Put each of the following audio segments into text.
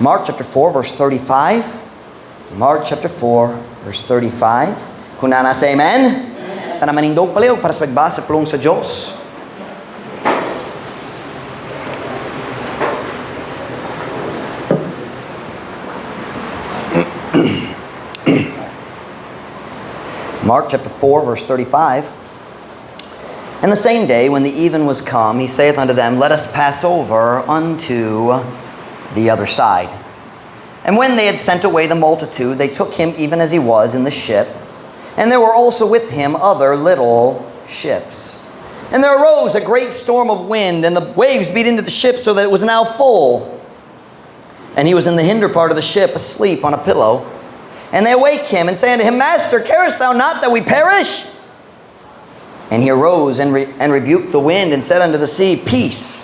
Mark chapter 4, verse 35. Mark chapter 4, verse 35. Kung nasa amen? Tanamanindog paliw para sa pagbasa pulong sa Diyos. Mark chapter 4, verse 35. And the same day, when the even was come, he saith unto them, Let us pass over unto the other side. And when they had sent away the multitude, they took him even as he was in the ship. And there were also with him other little ships. And there arose a great storm of wind, and the waves beat into the ship so that it was now full. And he was in the hinder part of the ship, asleep on a pillow. And they awake him, and say unto him, Master, carest thou not that we perish? And he arose and rebuked the wind, and said unto the sea, Peace,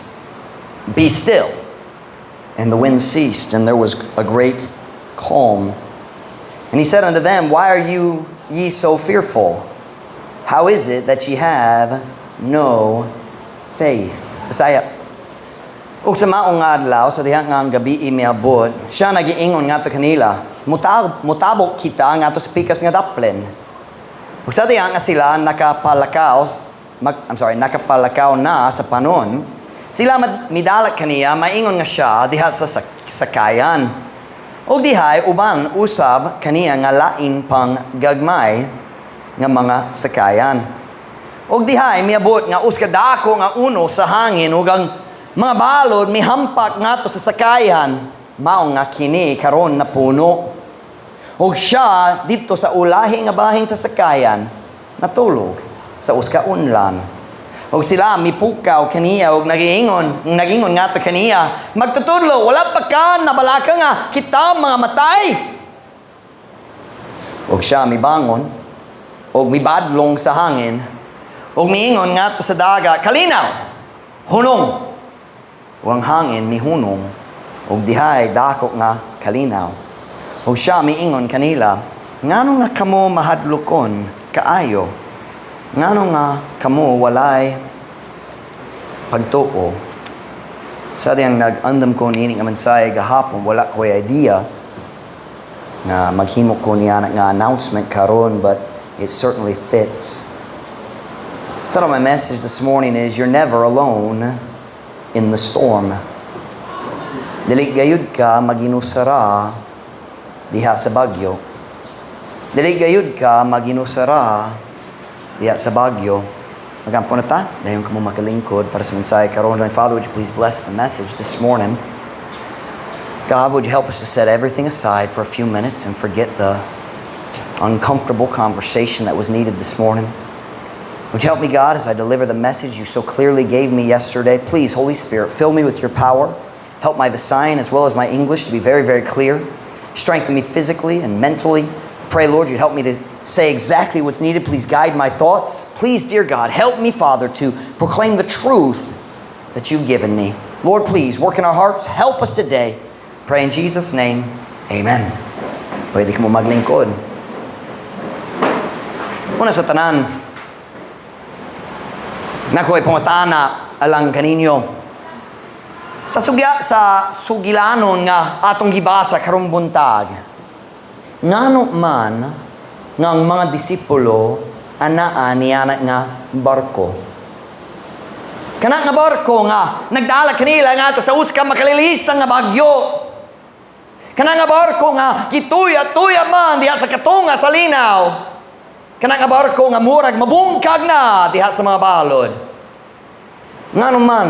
be still. And the wind ceased, and there was a great calm. And he said unto them, Why are ye so fearful? How is it that ye have no faith? Bisaya. Ug sa maong adlaw sa diha nga gabi miabot, siya nagiingon ngadto kanila, mutabok kita ngadto sa pikas nga daplen. Ug sa diha nga sila nakapalakaw na sa panon, sila midalak kaniya maingon nga siya diha sa sakayan. Ug dihay uban usab kaniya nga lain pang gagmay nga mga sakayan. Ug dihay miabot nga uskadako nga uno sa hangin ug ang mga balod mihampak ngadto sa sakayan, mao nga kini karon na puno. Ug siya dito sa ulahi nga bahin sa sakayan natulog sa uska unlan. Ug sila mipukaw kaniya ug nagingon ngadto kaniya, magtutudlo wala pa ka nabalaka nga kita mga matay. Ug siya mibangon ug mibadlong sa hangin ug miingon ngadto sa daga, kalinaw, hunong. Ug ang hangin mihunong ug dihay dako nga kalinaw. Ug siya miingon kanila, ngano nga kamo mahadlokon kaayo? Ngano nga kamo walay pagtuo? Sa diyang nag-andam ko nini nga mensahe gahapon, wala ko idea na maghimo ko niya nga announcement karon, but it certainly fits. So my message this morning is, you're never alone in the storm. Dili gayud ka maginusara diha sa bagyo. Dili gayud ka maginusara diha sa bagyo. Magampo na ta, dayon kamo makalingkod para sa mensahe karon. My Father, would you please bless the message this morning? God, would you help us to set everything aside for a few minutes and forget the uncomfortable conversation that was needed this morning? Would you help me, God, as I deliver the message you so clearly gave me yesterday? Please, Holy Spirit, fill me with your power. Help my Visayan as well as my English to be very, very clear. Strengthen me physically and mentally. Pray, Lord, you'd help me to say exactly what's needed. Please guide my thoughts. Please, dear God, help me, Father, to proclaim the truth that you've given me. Lord, please, work in our hearts. Help us today. Pray in Jesus' name. Amen. Pwede ka mo maglingkod. Una sa tanan, nako'y pumatana alang kaninyo. Sa sugilanon nga atong gibasa karong buntag, ngano man ngang mga disipulo anaa niya nga barko. Kana nga barko nga nagdala kanila nga ato sa uska makalilisan nga bagyo. Kana nga barko nga gituya-tuya man diha sa katunga sa linaw. Kana nga barko nga murag mabungkag na diha sa mga balod. Ngano man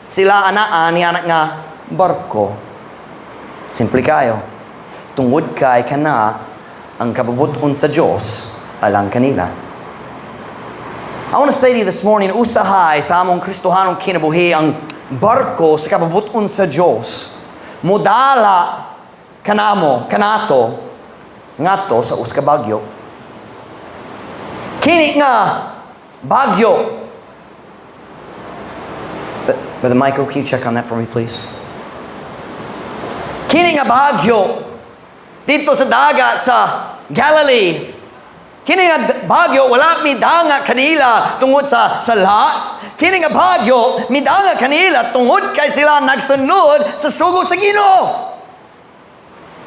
sila anaa ni anak nga barko. Simple kayo. Tungod kay kana ang kabubuton sa Dios alang kanila. I want to say to you this morning, usahay sa among Kristohanong kinabuhi ang barko sa kabubuton sa Dios. Mudala kanato ngato sa uska bagyo. Kini nga bagyo. Brother Michael, can you check on that for me, please? Kini nga bagyo dito sa daga sa Galilee. Kini nga bagyo wala midanga kanila tungod sa lahat. Kini nga bagyo midanga kanila tungod kay sila nagsunod sa sugo sa Ginoo.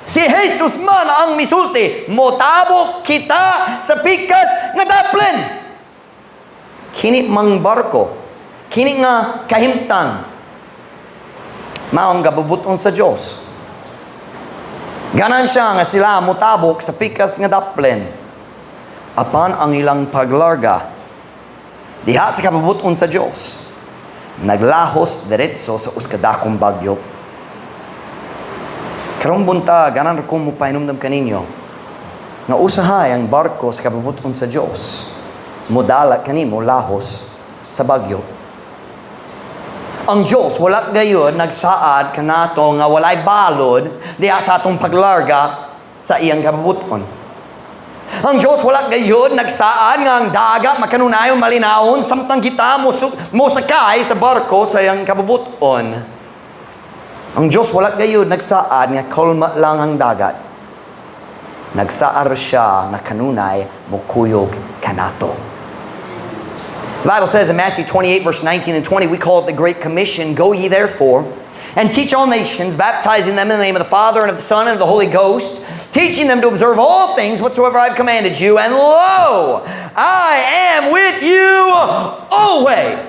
Si Jesus man ang misulti, motabok kita sa pikas nga daplin. Kini mang barko, kini nga kahimtang, maong gabubuton sa Diyos. Ganan siya nga sila motabok sa pikas nga daplin. Apan ang ilang paglarga, diha sa kabubuton sa Diyos, naglahos diretso sa uskadakong bagyo. Karong bunta, ganan kung mupainomdam kaninyo, nga usahay ang barko sa kabubuton sa Diyos, modala kanimo lahos sa bagyo. Ang Diyos wala gayon nagsaad kanato nga walay balod diha sa atong paglarga sa iyang kabubuton. Ang Diyos wala gayon nagsaad nga ang dagat makanunayon malinawon samtang kita mosakay sa barko sa iyang kabubuton. Ang Diyos wala gayon nagsaad nga kalma lang ang dagat. Nagsaad siya nga kanunay mukuyog kanato. The Bible says in Matthew 28, verse 19 and 20, we call it the Great Commission. Go ye therefore, and teach all nations, baptizing them in the name of the Father, and of the Son, and of the Holy Ghost, teaching them to observe all things whatsoever I have commanded you. And lo, I am with you always,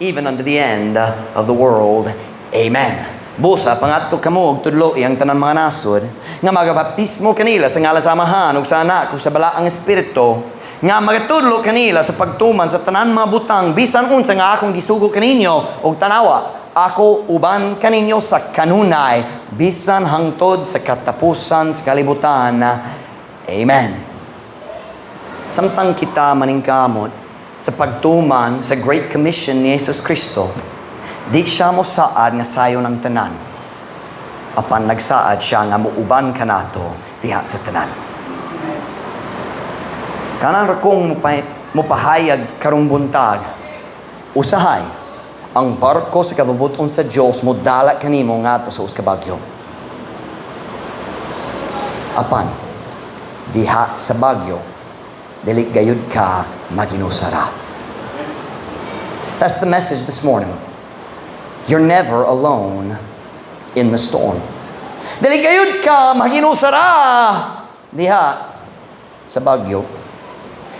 even unto the end of the world. Amen. Busa, pangadto kamo, tudlo, iyang tanan mga nasod, nga magabaptismo kanila sa ngalan sa Amahan, ug sa Anak, ug sa Balaang Espiritu, nga magatudlo kanila sa pagtuman sa tanan mga butang bisan unsa nga akong gisugo kaninyo og tanawa ako uban kaninyo sa kanunay bisan hangtod sa katapusan sa kalibutan. Amen. Samtang kita maningkamot sa pagtuman sa Great Commission ni Jesus Kristo, di siya mo saad nga sayo ng tanan, apan nagsaad siya nga muuban kanato diha sa tanan. Kanan rakong mupahayag karong buntag, usahay, ang barko sa kabubuton sa Diyos modala kanimo ngadto sa uskabagyo. Apan, diha sa bagyo, dili gayud ka maginusara. That's the message this morning. You're never alone in the storm. Dili gayud ka maginusara diha sa bagyo.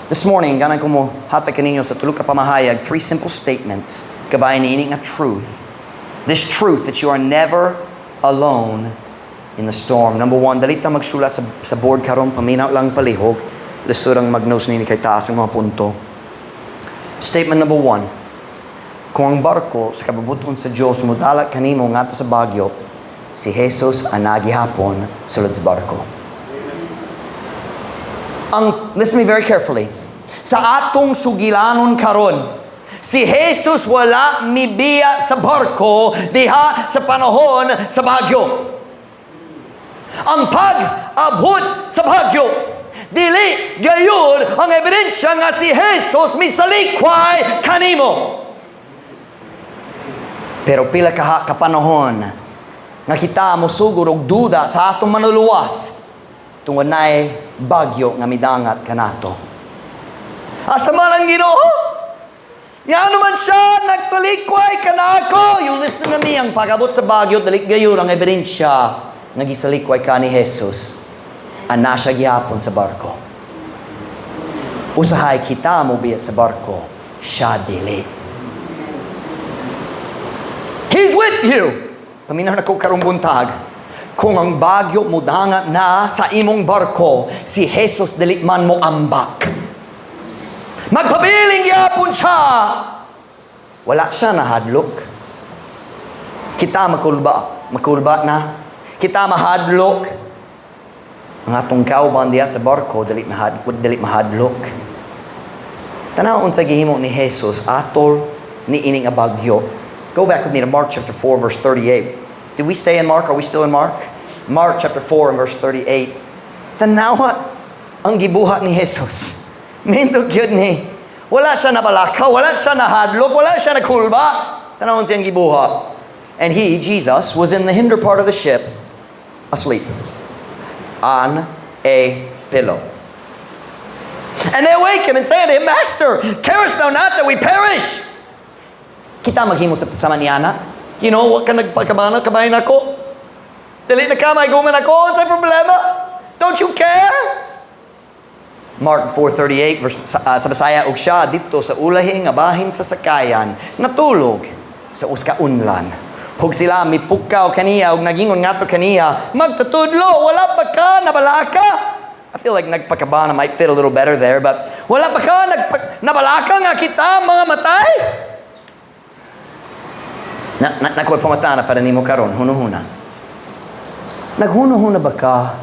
This morning, ganan ko mo hatag kaninyo sa tulog ka pamahayag, 3 simple statements, kabayan ni nga truth. This truth that you are never alone in the storm. Number 1, dalita magsula sa board karon, paminaw lang palihog, lisurang magnos nini kay taas ang mga punto. Statement number 1, kung ang barko sa kabubuton sa Diyos mudala kanimo ngadto sa bagyo, si Jesus ang nagihapon sulod sa barko. Listen to me very carefully. Sa atong sugilanon karon, si Jesus wala mibiya sa barko diha sa panahon sa bagyo. Ang pag-abot sa bagyo, dili gayud ang ebidensya nga si Jesus misalikway kanimo. Pero pila ka panahon nga kita mosugod og duda sa atong manuluwas tungod naay bagyo nga midangat kanato. Asa man ang Ginoo? Nga naman siya nagsalikway kanako. You listen to me, ang pag-abot sa bagyo dili gayud ang ebidensya nga gisalikway ka ni Jesus. Ana siya gihapon sa barko. Usahay kita mo biya sa barko, siya dili. He's with you. Paminaw na ko karong buntag. Kung ang bagyo mudangat na sa imong barko, si Jesus dili man mo ambak. Magpabiling gyapon siya. Wala siya nahadlok. Kita makulba na. Kita mahadlok. Ang atong kauban diya sa barko dili mahadlok. Tanawon sa gihimo ni Jesus atol ni ining bagyo. Go back with me to Mark chapter 4 verse 38. Did we stay in Mark? Are we still in Mark? Mark chapter 4 and verse 38. Tanawa ang gibuhat ni Jesus. Mindog yun ni. Wala siya nabalakaw, wala siya nahadlok, wala siya nakulba. Tanawon siyang gibuhat. And he, Jesus, was in the hinder part of the ship, asleep, on a pillow. And they awake him and say unto him, Master, carest thou not that we perish? Kita maghimo sa maniyana. You know, what ka nagpagkabana, kabayan ako? Dili na ka, may guman ako. What's the problema? Don't you care? Mark 4:38, sa Bisaya, og siya dito sa ulahi nga bahin sa sakayan, natulog sa uska unlan. Hug sila mipukaw kaniya og nagingon ngadto kaniya, magtutudlo, wala pa ka nabalaka. I feel like nagpakabana might fit a little better there, but wala pa ka nabalaka nga kita mga matay. Nakuha pamatana para nimo karon, huno-huna. Naghuno-huna ba ka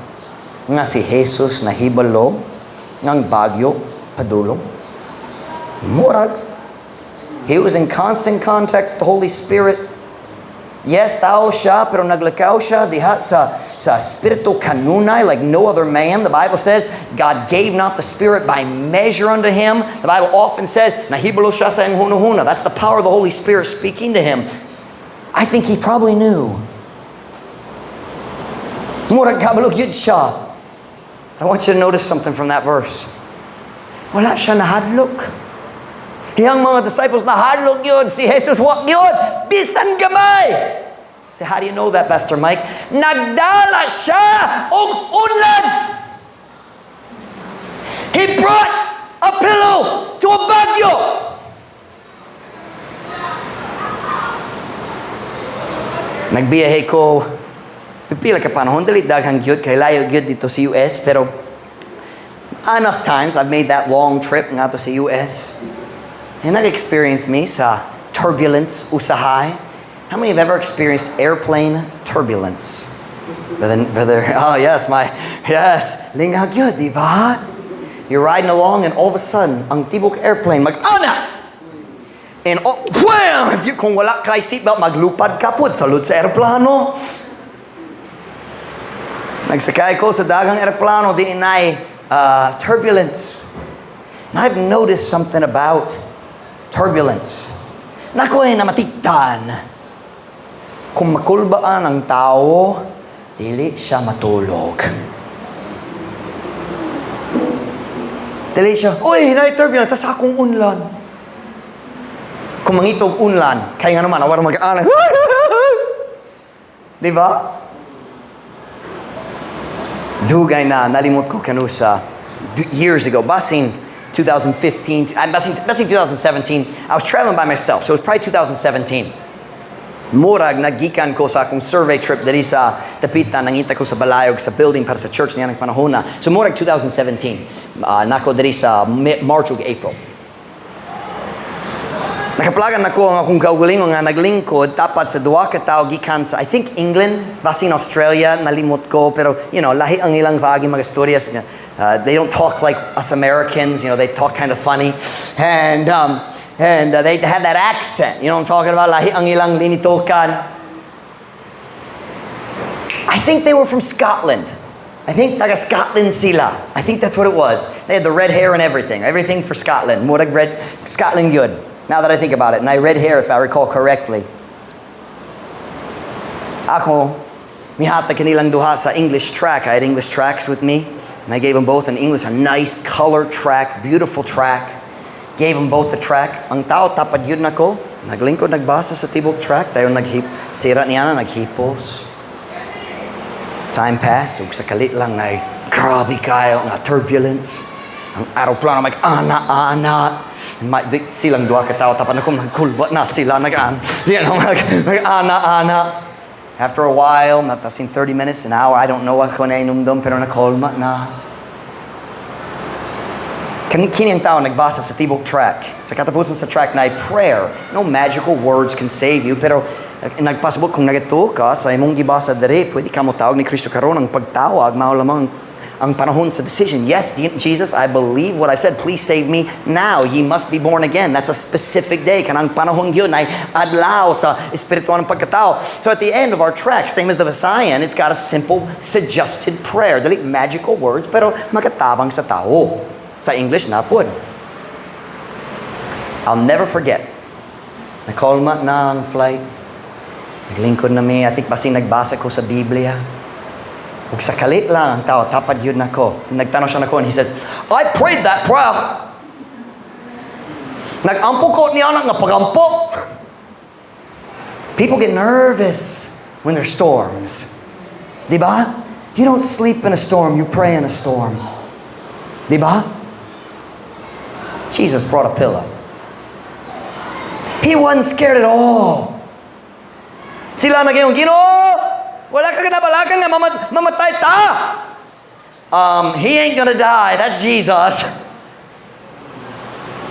nga si Jesus nahibalo ngang bagyo padulong? Murag. He was in constant contact with the Holy Spirit. Yes, tao siya, pero naglakaw siya diha sa spirito kanunay like no other man. The Bible says, God gave not the Spirit by measure unto him. The Bible often says, nahibalo siya sa iyang hunahuna. That's the power of the Holy Spirit speaking to him. I think he probably knew. Murag kabalog yun siya. I want you to notice something from that verse. Wala siya nahadlok. Yang mga disciples nahadlok yun. Si Jesus wak yun. Bisan gamay. So how do you know that, Pastor Mike? Nagdala siya og unlan. He brought a pillow to a bagyo. Nagbiyahe ko pipila ka panahon dali daghang gyud kay layo gyud dito sa US, pero enough times I've made that long trip nga to sa US. And nag-experience me sa turbulence usahay. How many have ever experienced airplane turbulence? Brother, oh yes, lingag yun, di ba? You're riding along and all of a sudden, ang tibok airplane, mag-ana! And wham! Kung wala kay seatbelt, maglupad ka po, salud sa aeroplano. Nagsakay ko sa dagang aeroplano, di inay turbulence. And I've noticed something about turbulence. Nakoy na matigtan. Kung makulbaan ang tao, dili siya matulog. Dili siya, uy, na-turbulence sa sakong unlan. Kung mangitog unlan, kaya nga naman, awar mag-aanan. Di ba? Dugay na, nalimot ko kanusa years ago, basing 2015, basing 2017, I was traveling by myself, so it was probably 2017. Murag, nagikan ko sa akong survey trip dali sa Tapitan, nangita ko sa Balayog, sa building para sa church niya ng panahon na. So murag 2017, nako dali sa March ug April. Nakaplagan nako ang akong kaugalingon nga naglingkod tapat sa duwa ka tawo gikan sa I think England, basing Australia, nalimot ko, pero you know, lahi ang ilang paagi mga stories. They don't talk like us Americans, you know, they talk kind of funny. And they have that accent, you know what I'm talking about? Lahi ang ilang linitokan. I think they were from Scotland. I think taga Scotland sila. I think that's what it was. They had the red hair and everything. Everything for Scotland. Murag red, Scotland good. Now that I think about it. And I red hair, if I recall correctly. Ako, mihata kanilang duha sa English track. I had English tracks with me. And I gave them both in English, a nice color track, beautiful track. Gave them both the track. Ang tao tapad yun nako. Naglingkod, nagbasa sa tibok track. Tayo sira niya na, naghipos. Time passed. Ug sa kalit lang ay grabe kayo nga turbulence. Ang aeroplano mag-ana-ana. Silang dua ka tao tapad ako magkulwa na sila nag-ana. Mag-ana-ana. After a while, mapasing 30 minutes, an hour, I don't know what ko na inumdum, pero nakolma na. Kini ang tao nagbasa sa tibok track. Sa katapusan sa track na ay prayer. No magical words can save you, pero nagpasabot kung nagato ka sa imong gibasa dere, pwede ka mo tawag ni Kristo karon ang pagtawag, mao lamang ang panahon sa decision. Yes, Jesus, I believe what I said. Please save me now. Ye must be born again. That's a specific day. Kanang panahon yun ay adlaw sa espiritual ng pagkatao. So at the end of our track, same as the Visayan, it's got a simple suggested prayer. Dali magical words, pero magatabang sa tao. Sa English na pod. I'll never forget. Nakolma na ang flight. Naglingkod na mi. I think basing nagbasa ko sa Biblia. Ug sa kalit lang ang tao, tapad yun nako. Nagtanong siya nako and he says, I prayed that prayer. Nag-ampo ko niya nga pagampo. People get nervous when there's storms. Diba? You don't sleep in a storm, you pray in a storm. Diba? Jesus brought a pillow. He wasn't scared at all. Sila nagyong, Ginoo, wala ka kinabalakan nga mamatay ta. He ain't gonna die. That's Jesus.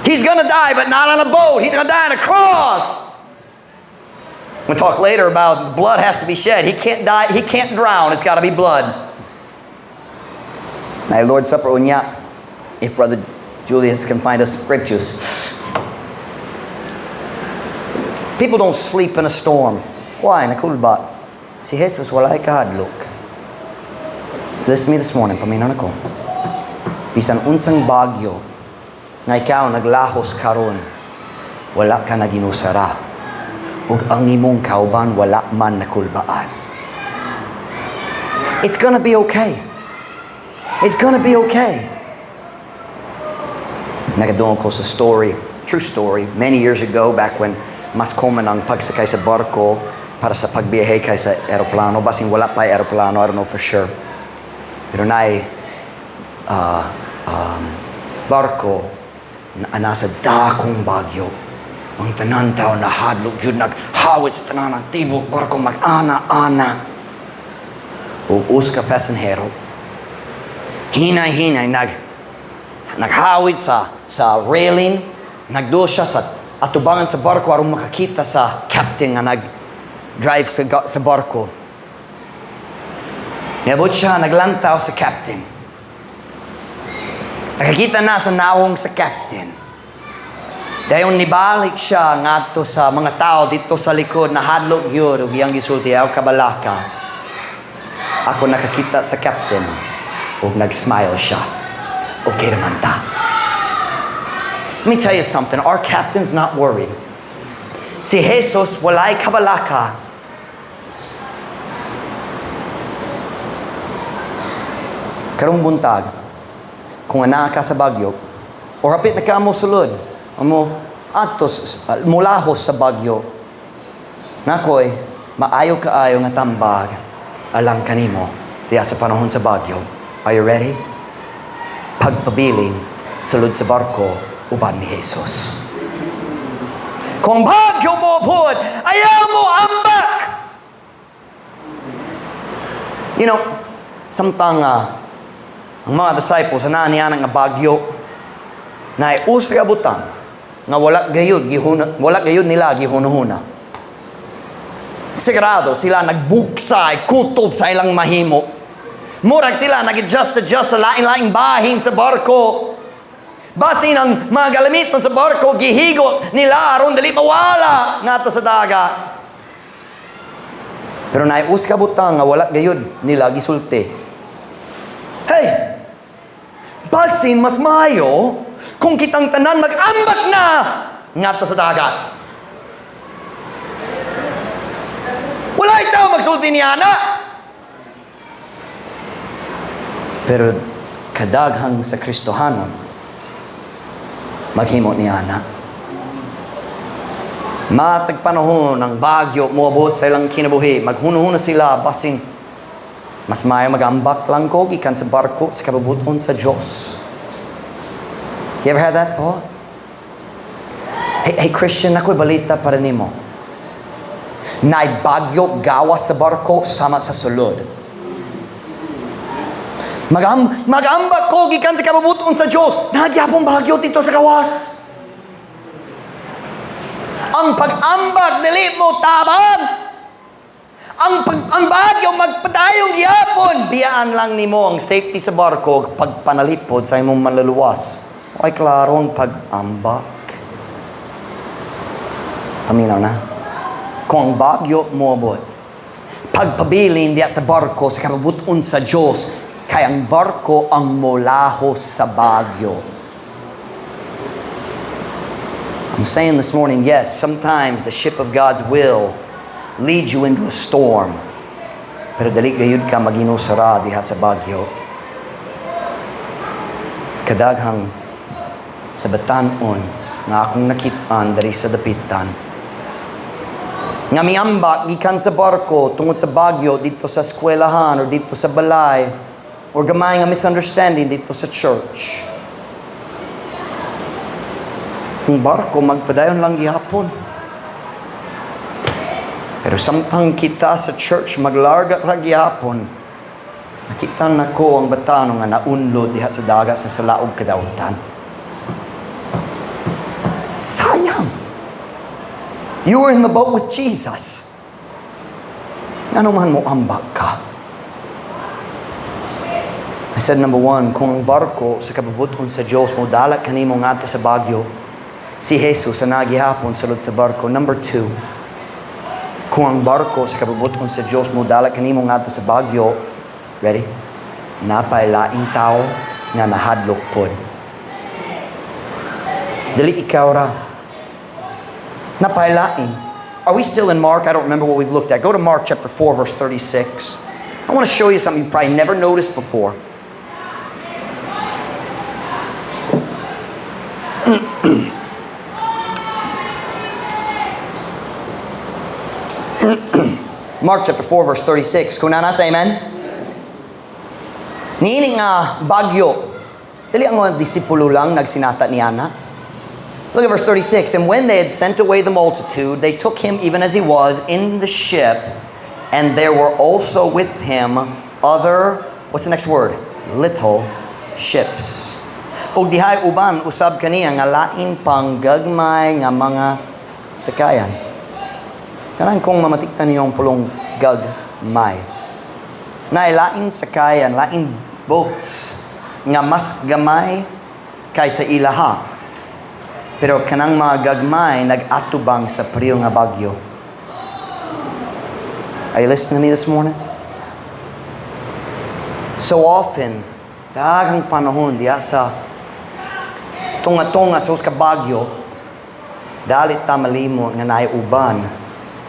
He's gonna die, but not on a boat. He's gonna die on a cross. We'll talk later about blood has to be shed. He can't die. He can't drown. It's got to be blood. Now, Lord's Supper unya. If Brother Julius can find us scriptures. People don't sleep in a storm. Why? Nakulba. Si Jesus walay kahadlok. Listen to me this morning. Paminaw ako. Bisan unsang bagyo na ikaw naglahos karon, wala ka na ginusara. Ug ang imong kauban wala man nakulbaan. It's gonna be okay. It's gonna be okay. Nagadungog ko sa story, true story, many years ago, back when mas common ang pagsakay sa barko para sa pagbiyahe kaysa aeroplano. Basing wala pa aeroplano, I don't know for sure. Pero barko na nasa dakong bagyo. Ang tanan tao na hadlok yun, naghawit sa tanan ng tibok, barko mag-ana-ana. Uus ka pasahero. Hinay-hinay, naghawit sa railing, nagdo siya sa atubangan sa barko aron makakita sa captain nga nag-drive sa barko. Niabot siya, naglantaw sa captain. Nakakita na sa nawong sa captain. Dayon nibalik siya ngadto sa mga tao dito sa likod na hadlok yun ug iyang gisulti aw kabalaka. Ako nakakita sa captain ug nag-smile siya. Okay naman ta. Let me tell you something. Our captain's not worried. Si Jesus walay kabalaka. Karong buntag, kung ana ka sa bagyo, o hapit na ka mo sulod, atos mulahos sa bagyo, nakoy maayo kaayo nga tambag alang kanimo diya sa panahon sa bagyo. Are you ready? Pagpabiling sulod sa barko uban ni Jesus. Kung bagyo mo pod, ayaw mo ambak. You know, samtang ang mga disciples na niya nga bagyo na usra butang nga wala gayud nila gihunahuna. Sigurado sila nagbugsay kutob sa ilang mahimo. Murag sila nag-adjust sa lain-laing bahin sa barko. Basin ang mga galamiton sa barko gihigot nila aron dili mawala ngadto sa dagat. Pero naius ka butang nga wala gayud nila gisulti. Hey! Basin mas mayo kung kitang tanan mag-ambak na ngadto sa dagat. Wala itaw magsulti niya na. Pero kadaghang sa Kristohanon maghimo niya na. Matag panahon ng bagyo moabot sa ilang kinabuhi, maghuno-huno sila basin mas mayo mag-ambak lang ko gikan sa barko sa kabubuton sa Diyos. You ever had that thought? Hey Christian, ako'y balita para nimo. Naay bagyo gawas sa barko sama sa sulod. Mag-ambak ko gikan sa kabubuton sa Diyos. Nagyapong bagyo dito sa gawas. Ang pag-ambak dili mo tabang. Ang bagyo magpadayong gihapon. Biyaan lang nimo ang safety sa barko pagpanalipod sa imong manluluwas. Ay klaro ang pag-ambak. Paminaw na. Kung ang bagyo moabot, pagpabilin diya sa barko sa kabubuton sa Diyos, kaya ang barko ang molahos sa bagyo. I'm saying this morning, yes, sometimes the ship of God's will lead you into a storm. Pero dali gayud ka maginusara diha sa bagyo. Kadaghang sa batanon nga akong nakitaan dari sa dapitan. Nga miambak gikan sa barko tungod sa bagyo dito sa eskwelahan or dito sa balay or gamay nga misunderstanding dito sa church. Kung barko magpadayon lang gihapon. Pero samtang kita sa church maglarga ra gihapon, nakita na ko ang batanon nga naunlod diha sa dagat sa salaog kadautan. Sayang. You were in the boat with Jesus. Ano man mo ambak ka? I said, number one, kung ang barko sa kabubuton sa Diyos mo dalat kanimo ngadto sa bagyo, si Jesus ang nagihapon sulod sa barko. Number two, kung ang barko sa kabubuton sa Diyos mo dalat kanimo ngadto sa bagyo, ready? Napay laing tao nga nahadlok pod. Dili ikaw ra. Napailain. Are we still in Mark? I don't remember what we've looked at. Go to Mark chapter 4, verse 36. I want to show you something you probably never noticed before. Mark chapter 4, verse 36. Kung nasa, amen? Niining nga bagyo. Dili ang mga disipulo lang nagsinata ni Ana. Look at verse 36. And when they had sent away the multitude, they took him even as he was in the ship, and there were also with him other, what's the next word? Little ships. O dihay uban, usab kaniya nga lain pang gagmay nga mga sakayan. Kanang kung mamatiktan niyong pulong gagmay. Na lain sakayan, lain boats nga mas gamay kaysa ilaha. Pero kanang mga gagmay nag-atubang sa priyo nga bagyo. Are you listening to me this morning? So often, daghang panahon diya sa tunga-tunga sa bagyo, dalit ta malimot nga naay uban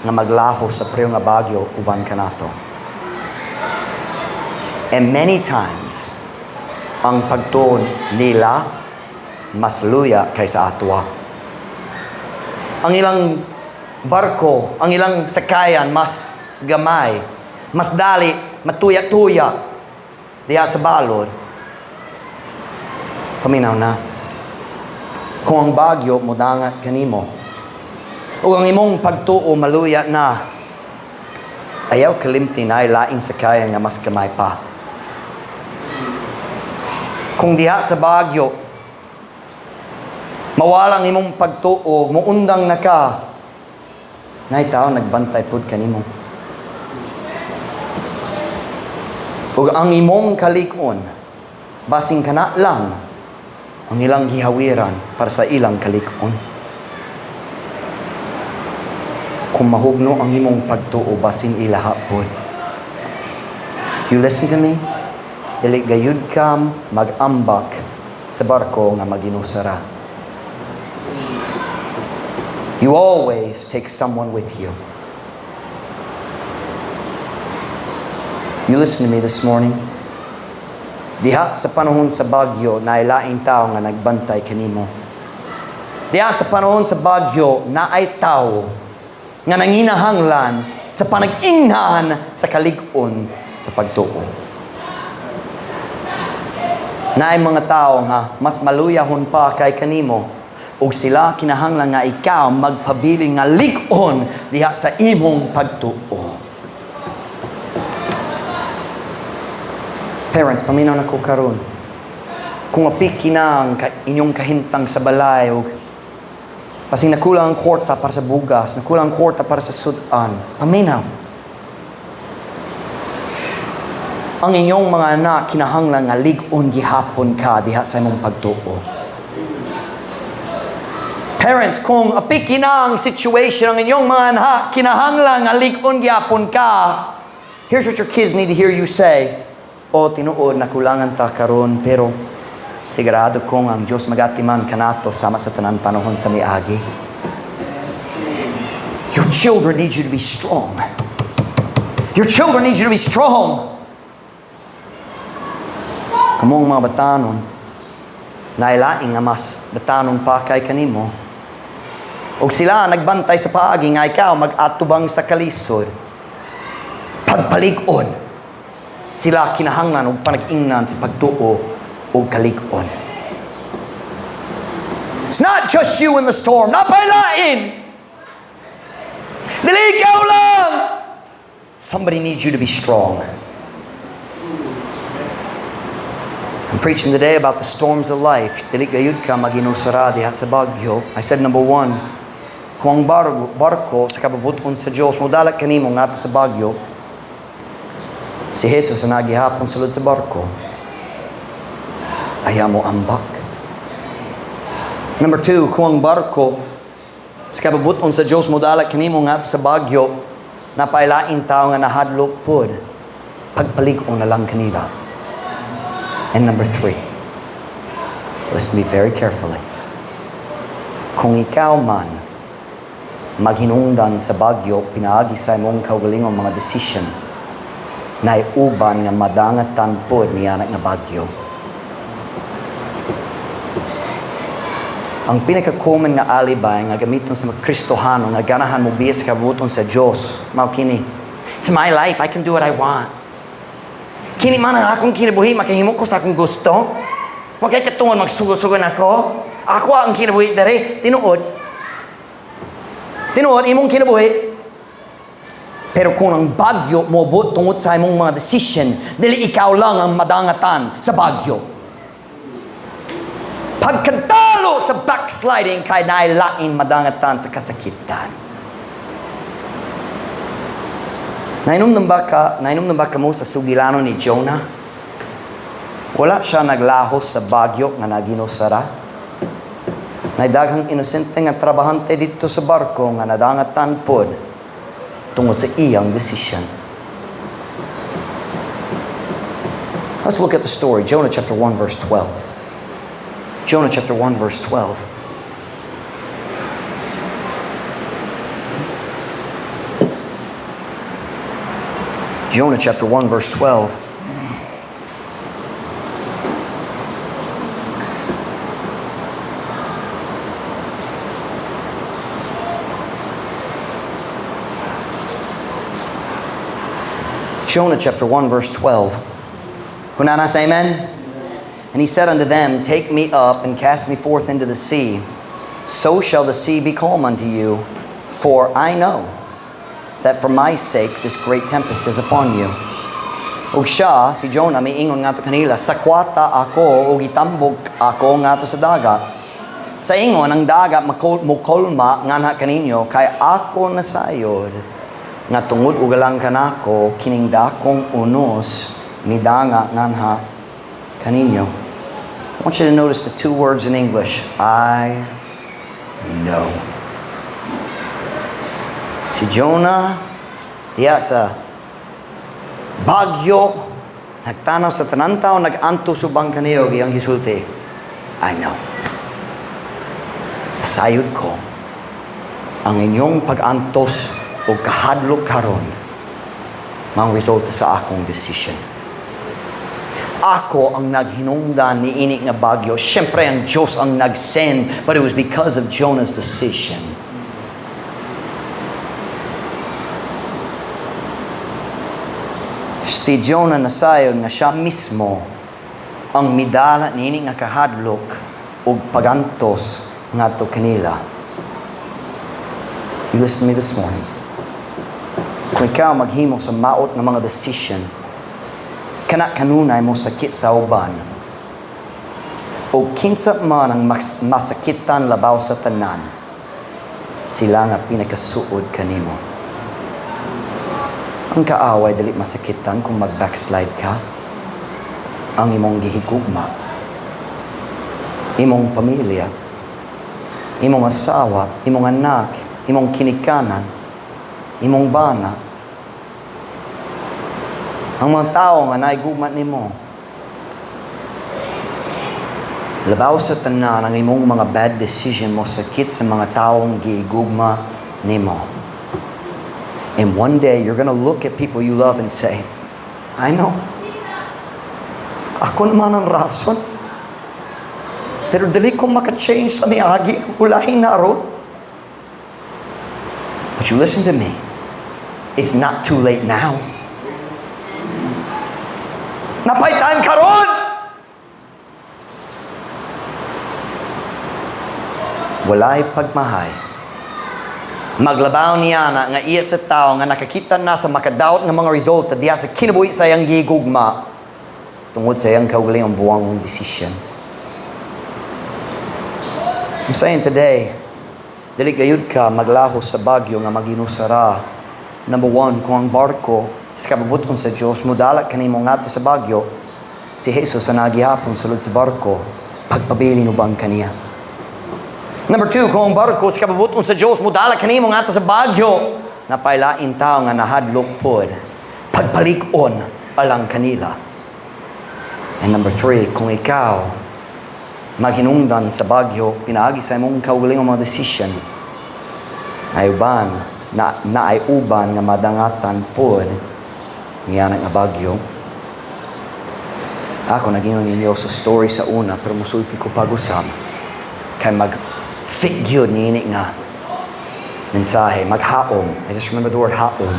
nga maglaho sa priyo nga bagyo uban kanato. And many times, ang pagtuon nila mas luya kaysa atwa. Ang ilang barko, ang ilang sakayan mas gamay, mas dali, matuya-tuya diya sa balod. Paminaw na. Kung ang bagyo mudangat kanimo, o ang imong pagtuo maluya na, ayaw kalimti na ay laing sakayan nga mas gamay pa. Kung diha sa bagyo mawalang imong pagtuog, muundang na ka, na tao nagbantay pud kanimo. Ug ang imong kalikon, basing kana lang, ang ilang gihawiran para sa ilang kalikon. Kung mahugno ang imong pagtuo, basin ilaha pud. You listen to me? Dili gayud kam mag-ambak sa barko nga maginusara. You always take someone with you. You listen to me this morning? Diha sa panahon sa bagyo, nailaing tao nga nagbantay kanimo. Diha sa panahon sa bagyo, naay tao nga nanginahanglan sa panag-ingnan sa kalig-on sa pagtuo. Naay mga tao nga mas maluyahon pa kay kanimo, ug sila kinahanglan nga ikaw magpabiling nga lig-on diha sa imong pagtuo. Parents, paminaw na ko karon. Kung apik kinang inyong kahintang sa balay ug kasi nakulang ang kwarta para sa bugas, nakulang ang kwarta para sa sudan, paminaw. Ang inyong mga anak kinahanglan nga lig-on gihapon ka diha sa imong pagtuo. Parents, kung apiki na ang situation ng inyong mga anak, kinahanglang alig-on gyapon ka. Here's what your kids need to hear you say. O, tinuod, nakulangan ta karon, pero sigurado kong ang Diyos magatiman kanato sama sa tanan panahon sa miagi. Your children need you to be strong. Your children need you to be strong. Kamong mga batanon, nailaing nga mas batanon pa kay kanimo, Og sila nagbantay sa paagi nga ikaw mag-atubang sa kalisod. Pagpalig-on, sila kinahanglan og panag-ingnan sa pagtuo og kalig-on. It's not just you in the storm. Napailain. Dili ikaw lang. Somebody needs you to be strong. I'm preaching today about the storms of life. Dili gayud ka maginusara diha sa bagyo. I said number 1, kung ang barko sa kababuton sa Dios modalak kanimo ngadto sa bagyo, si Jesus ang nagihapon sulod sa barko. Ayaw mo ambak. Number 2, kung ang barko sa kababuton sa Dios modalak kanimo ngadto sa bagyo, napailain tao nga nahadlok pod, pagpalig-on na lang kanila. And number 3, listen to me very carefully. Kung ikaw man maghinungdan sa bagyo, pinaagi sa imong kaugalingong mga decision na iuban nga madangatan pod niyanak nga bagyo. Ang pinaka-common nga alibay nga gamiton sa mga Kristohano nga ganahan mo biya sa kabuton sa Diyos, mao kini, it's my life, I can do what I want. Kini man ang akong kinabuhi, makahimo ko sa akong gusto. Huwag kay katungan magsugo-sugo na ako. Ako ang kinabuhi dere. Tinuod, imong kinabuhi. Pero kung ang bagyo mo tungod sa imong mga decision, dili ikaw lang ang madangatan sa bagyo. Pagkatalo sa backsliding kay nailain madangatan sa kasakitan. Nainom ba ka mo sa sugilano ni Jonah? Wala siya naglahos sa bagyo nga naginusara. Naidaghang inosente nga trabahante dito sa barko nga nadangatan pod tungod sa iyang decision. Let's look at the story. Jonah chapter 1 verse 12. Jonah chapter 1 verse 12. Jonah chapter 1 verse 12. Jonah chapter 1 verse 12. Kunana say amen? And he said unto them, take me up and cast me forth into the sea. So shall the sea be calm unto you. For I know that for my sake this great tempest is upon you. Ug siya, si Jonah, may ingon nga to kanila, sakwata ako o gitambog ako nga to sa dagat. Sa ingon, ang dagat mukolma nga na kaninyo, kay ako nasayod, nga tungod ugalang kanako, kining dakong unos, midanga nga na kaninyo. I want you to notice the two words in English. I know. Si Jonah, diya sa bagyo, nagtanaw sa tanantaw, nag-anto subang kaniyo, iyang gisulti, I know. Sayod ko, ang inyong pag-antos o kahadlok karon, mang resulta sa akong decision. Ako ang naghinungdan ni ini nga bagyo. Siyempre, ang Diyos ang nag-send, but it was because of Jonah's decision. Si Jonah nasayod nga siya mismo ang midala ni ini nga kahadlok ug pagantos ngadto kanila. You listen to me this morning. Kung ikaw maghimo sa maot nga mga decision, kanunay mo sakit sa uban o kinsa man ang masakitan labaw sa tanan, sila nga pinakasuod kanimo. Ang kaaway dili masakitan kung mag-backslide ka. Ang imong gihigugma, imong pamilya, imong asawa, imong anak, imong kinikanan, imong bana, ang mga tao nga naigugma nimo. Labaw sa tanan ang imong mga bad decision mo sakit sa mga taong giigugma nimo. And one day you're gonna look at people you love and say, I know. Ako naman ang rason. Pero dili ko maka-change sa miagi. Ulahin na ron. But you listen to me. It's not too late now. Napay time karon. Walay pagmahay. Maglabaw niya na nga iya sa tao nga nakakita na sa makadaot nga mga resulta diya sa kinabuhi sa iyang gigugma tungod sa iyang kaugalingong buwang decision. I'm saying today, dili gayud ka maglahos sa bagyo nga maginusara. Number one, kung ang barko sa kababuton sa Diyos mudala kanimo ngadto sa bagyo, si Jesus ang nagihapon sulod sa barko pagpabilin ubang kaniya. Number two, kung ang barko sa kababuton sa Diyos mudala kanimo ngadto sa bagyo, napailain tao nga nahadlok pod pagpalikon alang kanila. And number three, kung ikaw maghinungdan sa bagyo, pinaagi sa imong kaugalingong mga decision, ay uban, na ay uban nga madangatan pod niya nga bagyo. Ako naging ninyo sa story sa una, pero musulti ko pag-usap kay mag-fit yun nini nga mensahe, maghaom. I just remember the word haom.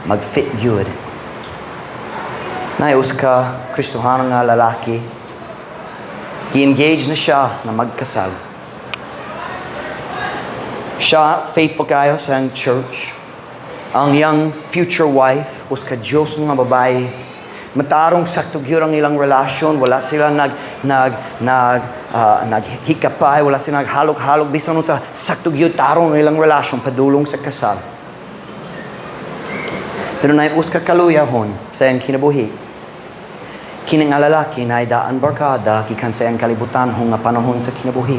Mag-fit yun. Naius ka, Kristohano nga lalaki, ki-engage na siya na magkasal. Siya, faithful kayo sa ang church. Ang young future wife, uska Diyos nga babae, matarong sakto gyud ang ilang relasyon, wala sila naghikapay, wala sila naghalog-halog, bisan nun sa sakto gyud tarong ang ilang relasyon, padulong sa kasal. Pero naius ka kaluyahon sa iyang kinabuhi. Kining lalaki na daan barkada, kikan sa iyang kalibutan hong nga panahon sa kinabuhi.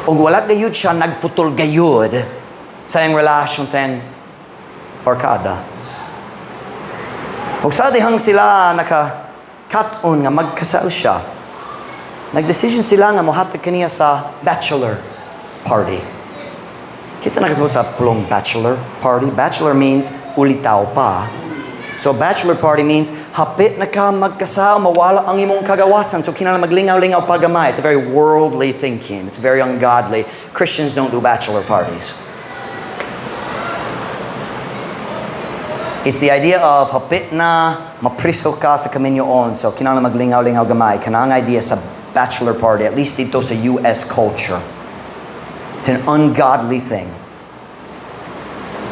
O wala gayud siya nagputol gayud sa iyang relasyon sa iyang barkada. O sa dihang sila naka-cut-on nga magkasal siya, nag-decision sila nga mohatag kaniya sa bachelor party. Kita nakasabot sa plong bachelor party. Bachelor means ulitaw pa. So bachelor party means hapit na ka magkasal, mawala ang imong kagawasan. So kinala maglingaw-lingaw pagamay. It's a very worldly thinking. It's very ungodly. Christians don't do bachelor parties. It's the idea of hapit na mapriso ka sa kaminyoon. So kinala maglingaw-lingaw gamay. Kanang idea sa bachelor party, at least dito sa US culture. It's an ungodly thing.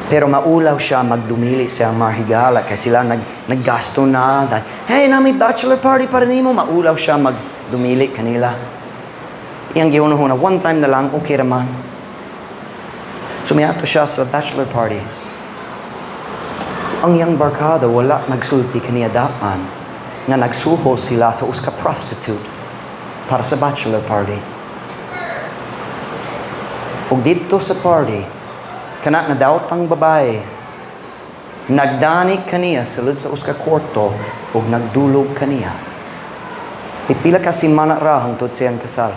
Pero maulaw siya magdumili sa mahigala kasi sila naggasto na. Hey, na may bachelor party para nimo. Maulaw siya magdumili kanila. Iyang giunuhuna, one time na lang, okay naman. Sumiyato siya sa bachelor party. Ang iyang barkada, wala nagsulti kaniya daan nga nagsuho sila sa uska prostitute para sa bachelor party. Ug dito sa party, kana nga daot ang babae, nagdani kaniya sulod sa uska kwarto ug nagdulog kaniya. Ipila ka si mana ra hangtod siyang kasal.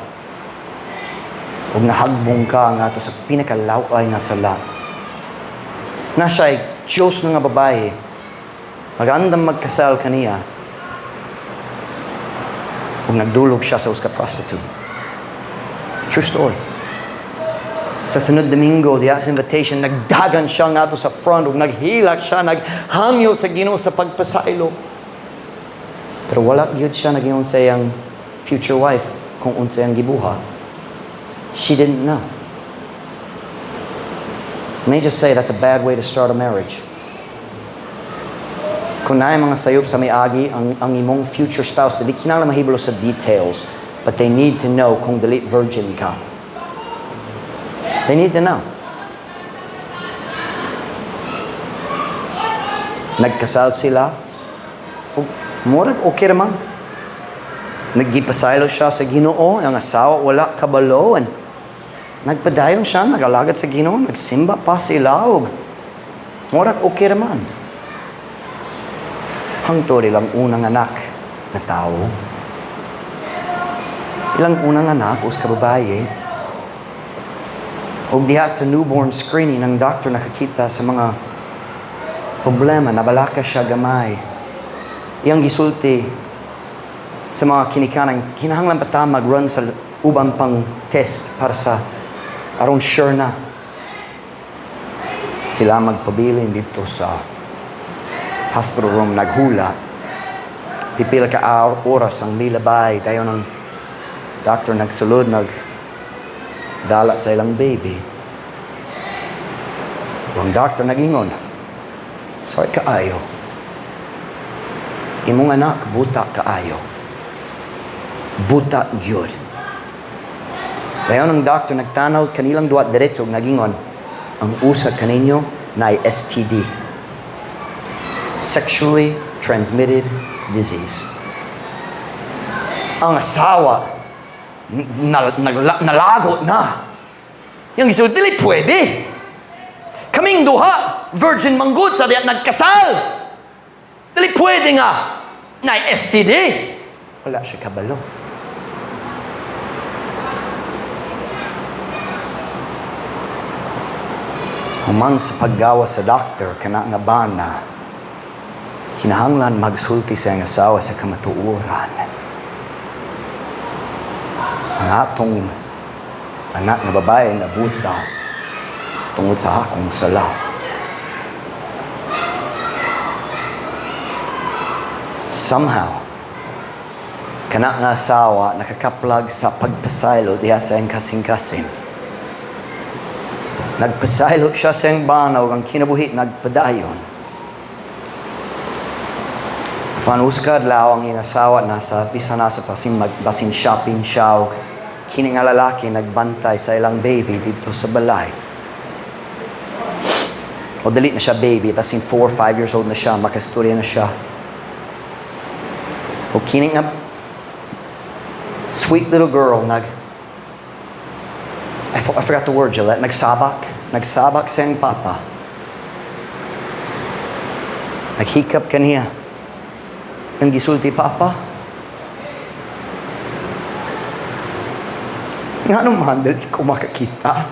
Ug nahagbong ka nga to sa pinakalaway nga sala. Na siya'y Diyos nga babae, magandang magkasal kaniya ug nagdulog siya sa uska prostitute. True story. Sa sunod Domingo, diya sa invitation, nagdagan siya nga to sa front ug naghilak siya, naghangyo sa Ginoo sa pagpasaylo. Pero wala gyud siya naging sa iyang future wife kung unsa iyang gibuha. She didn't know. Let me just say that's a bad way to start a marriage. Kung naay mga sayop sa may agi, ang imong future spouse, dili kinala mahibalo sa details, but they need to know kung dili virgin ka. They need to know. Nagkasal sila. Murag okay naman. Nagipasaylo siya sa Ginoo. Ang asawa wala kabalo. Nagpadayon siya. Nagalagad sa Ginoo. Nagsimba pa sila. Murag okay naman. Hangtod ilang unang anak na tao. Ilang unang anak, us kababaye. O diha sa newborn screening, ang doctor nakakita sa mga problema, nabalaka siya gamay. Iyang gisulti sa mga kinikanang, kinahanglan pa ta mag-run sa ubang pang test para sa aron sure na. Sila magpabilin dito sa hospital room, naghula. Pipila ka oras ang nilabay. Tayo ng doctor nagsulod, nagdala sa ilang baby. Ang doctor nagingon, sorry kaayo. Imong anak, buta kaayo. Buta gyud. Dayon ang doctor nagtanaw kanilang duwa diretso nagingon, ang usa kaninyo na STD. Sexually transmitted disease. Ang asawa nalagot na. Yung iso, dili pwede. Kaming duha, virgin manggod sa diyan nagkasal. Dili pwede nga na STD. Wala siya kabalo. Humang sa paggawa sa doctor, kana nga bana, kinahanglan magsulti sa iyang asawa sa kamatuoran. Ang atong anak na babae na buta tungod sa akong sala. Somehow, kana nga asawa nakakaplag sa pagpasaylo diha sa iyang kasing-kasing. Nagpasaylo siya sa iyang banaw, ang kinabuhi nagpadayon. Panuskad law ang iyang asawa nasa basin shopping siya. Kini nga lalaki nagbantay sa ilang baby dito sa balay. O dali na siya baby, basin 4 or 5 years old na siya, makasturya na siya. O kini nga sweet little girl I forgot the word, Gillette. Nagsabak sa iyang papa. Naghikap kaniya. Ang gisulti papa. Nga naman, dali ko makakita.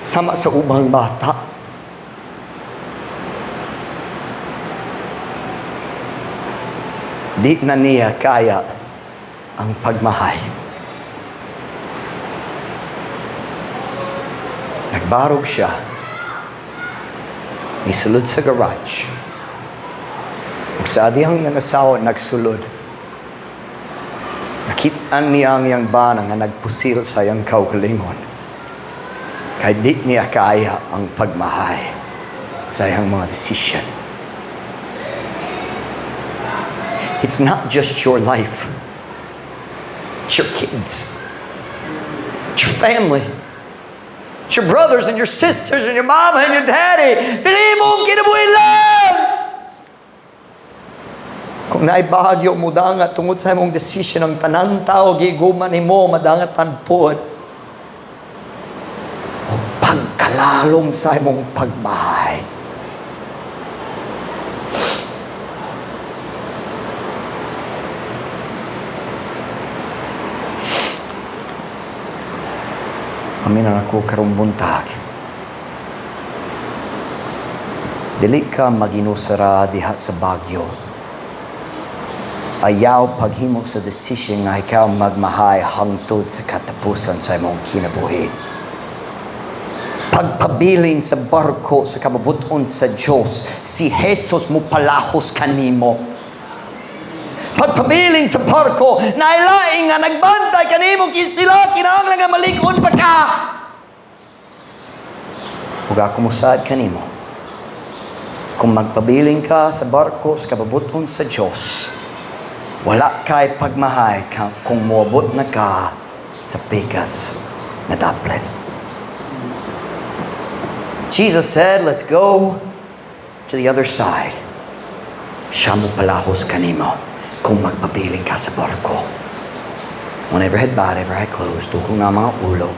Sama sa ubang bata. Di na niya kaya ang pagmahay. Nagbarog siya. Nisulod sa garage. Sa adiyang iyang asawa nagsulod. Nakitaan niya ang iyang bana nga nagpusil sa iyang kaugalingon. Kaya di niya kaya ang pagmahay sa iyang mga decision. It's not just your life. It's your kids. It's your family. It's your brothers and your sisters and your mama and your daddy. Dili mo kinabuhi lang! Kung naibahagyo mo dangat tungod sa imong decision ang tanang tao giguman nimo madangat tanpod. O pagkalalom sa imong pagmahay. Aminan ako karong buntag. Dili ka maginusara diha sa Baguio. Ayaw paghimo sa decision nga ikaw magmahay hangtod sa katapusan sa imong kinabuhi. Pagpabilin sa barko sa kababuton sa Diyos, si Jesus mo palahos kanimo. Pagpabilin sa barko, nailaing nga nagbantay kanimo kisila, kinahanglan nga malikon pa ka. Huwag ako musad kanimo. Kung magpabilin ka sa barko sa kababuton sa Diyos, wala kay pagmahay kung muabot na ka sa pikas na daplet. Jesus said, let's go to the other side. Siya mo palahos kanimo kung magpabiling ka sa barko. Whenever head bowed, every eye closed, tukong nga mga ulo.